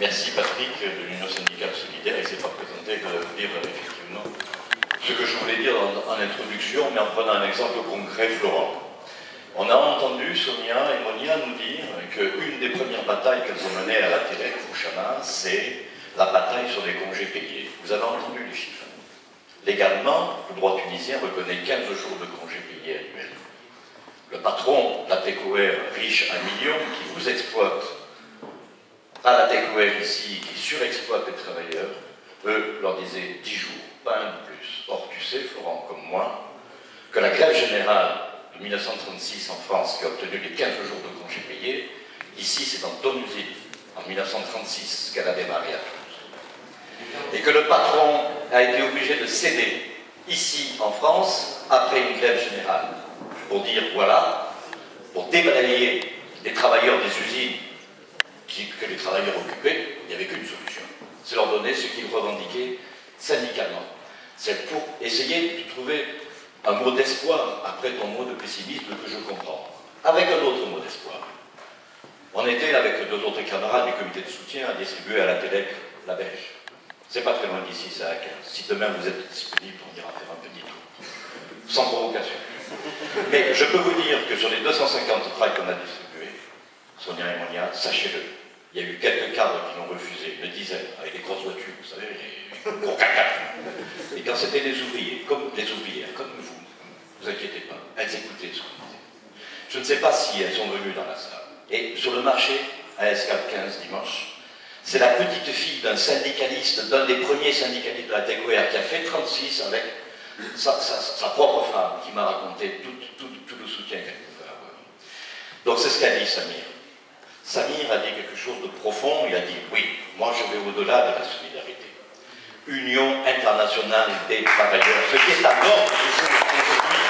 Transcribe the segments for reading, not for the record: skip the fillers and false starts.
Merci Patrick de l'Union syndicale solidaire. Il ne s'est pas présenté que de dire effectivement ce que je voulais dire en introduction, mais en prenant un exemple concret, Florent. On a entendu Sonia et Monia nous dire qu'une des premières batailles qu'elles ont menées à la télé au Chana, c'est la bataille sur les congés payés. Vous avez entendu les chiffres. Légalement, le droit tunisien reconnaît 15 jours de congés payés annuels. Le patron de la TECOER, riche à millions, qui vous exploite, à la TECOER ici, qui surexploite les travailleurs, eux leur disaient 10 jours, pas un de plus. Or, tu sais, Florent, comme moi, que la grève générale de 1936 en France, qui a obtenu les 15 jours de congés payés, ici, c'est dans ton usine, en 1936, qu'elle a démarré à Toulouse. Et que le patron a été obligé de céder, ici, en France, après une grève générale, pour dire, voilà, pour débalayer les travailleurs des usines que les travailleurs occupaient, il n'y avait qu'une solution. C'est leur donner ce qu'ils revendiquaient syndicalement. C'est pour essayer de trouver un mot d'espoir après ton mot de pessimisme que je comprends. Avec un autre mot d'espoir. On était avec deux autres camarades du comité de soutien à distribuer à la Télé la Belge. C'est pas très loin d'ici, c'est à 15. Si demain vous êtes disponible, on ira faire un petit tour. Sans provocation. Mais je peux vous dire que sur les 250 tracts qu'on a distribués, Sonia et Monia, sachez-le, il y a eu quelques cadres qui l'ont refusé, une dizaine, avec des grosses voitures, vous savez, les gros caca. Et quand c'était les ouvriers, comme les ouvrières, comme vous inquiétez pas, elles écoutaient ce qu'on disait. Je ne sais pas si elles sont venues dans la salle. Et sur le marché, à Escale 15 dimanche, c'est la petite fille d'un syndicaliste, d'un des premiers syndicalistes de la TECOER, qui a fait 36 avec sa propre femme, qui m'a raconté tout le soutien qu'elle pouvait avoir. Donc c'est ce qu'a dit Samir. Samir a dit quelque chose de profond, il a dit, oui, moi je vais au-delà de la solidarité. Union internationale des travailleurs, ce qui est la norme aujourd'hui,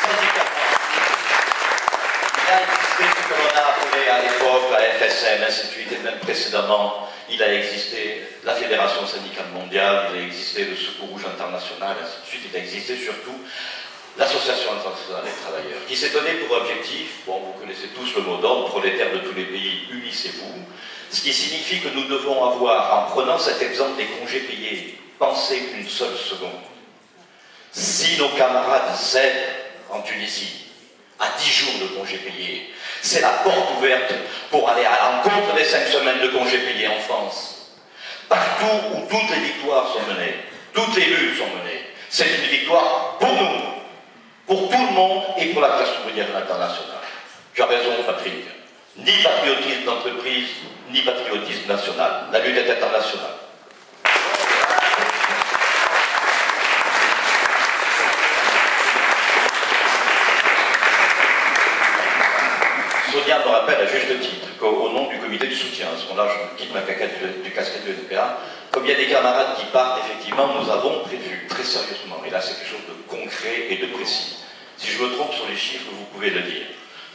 syndicalement. Il a existé ce que l'on a appelé à l'époque la FSM, ainsi de suite, et même précédemment, il a existé la Fédération syndicale mondiale, il a existé le Secours rouge international, ainsi de suite, il a existé surtout l'Association internationale des travailleurs, qui s'est donné pour objectif, bon, vous connaissez tous le mot d'ordre, prolétaires de tous les pays, unissez-vous, ce qui signifie que nous devons avoir, en prenant cet exemple des congés payés, pensé qu'une seule seconde. Si nos camarades cèdent en Tunisie à 10 jours de congés payés, c'est la porte ouverte pour aller à l'encontre des 5 semaines de congés payés en France. Partout où toutes les victoires sont menées, toutes les luttes sont menées, c'est une victoire pour nous, pour tout le monde et pour la classe ouvrière internationale. Tu as raison, Patrick. Ni patriotisme d'entreprise, ni patriotisme national. La lutte est internationale. Sonia me rappelle à juste titre qu'au nom du comité de soutien, à ce moment-là, je quitte ma casquette du NPA, comme il y a des camarades qui partent, effectivement, nous avons prévu très sérieusement, et là c'est quelque chose de concret et de précis. Si je me trompe sur les chiffres, vous pouvez le dire.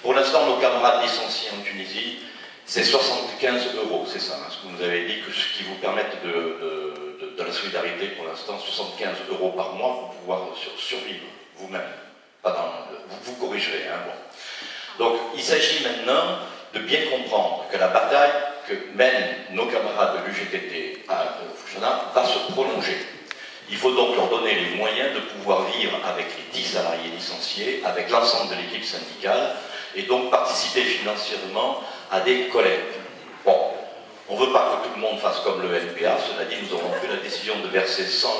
Pour l'instant, nos camarades licenciés en Tunisie, c'est 75 €, c'est ça, hein, ce que vous avez dit, que ce qui vous permettent de la solidarité pour l'instant, 75 € par mois pour pouvoir survivre vous-même. Vous corrigerez, hein, bon. Donc, il s'agit maintenant de bien comprendre que la bataille que mènent nos camarades de l'UGTT à Fouchana va se prolonger. Il faut donc leur donner les moyens de pouvoir vivre avec les 10 salariés licenciés, avec l'ensemble de l'équipe syndicale, et donc participer financièrement à des collectes. Bon, on ne veut pas que tout le monde fasse comme le NPA, cela dit, nous avons pris la décision de verser 100 €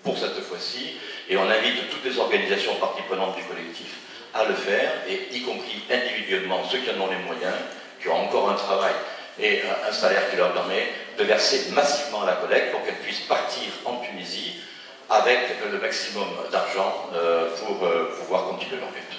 pour cette fois-ci, et on invite toutes les organisations parties prenantes du collectif à le faire, et y compris individuellement ceux qui en ont les moyens, qui ont encore un travail et un salaire qui leur permet de verser massivement à la collecte pour qu'elles puissent partir en Tunisie avec le maximum d'argent pour pouvoir continuer leur lutte.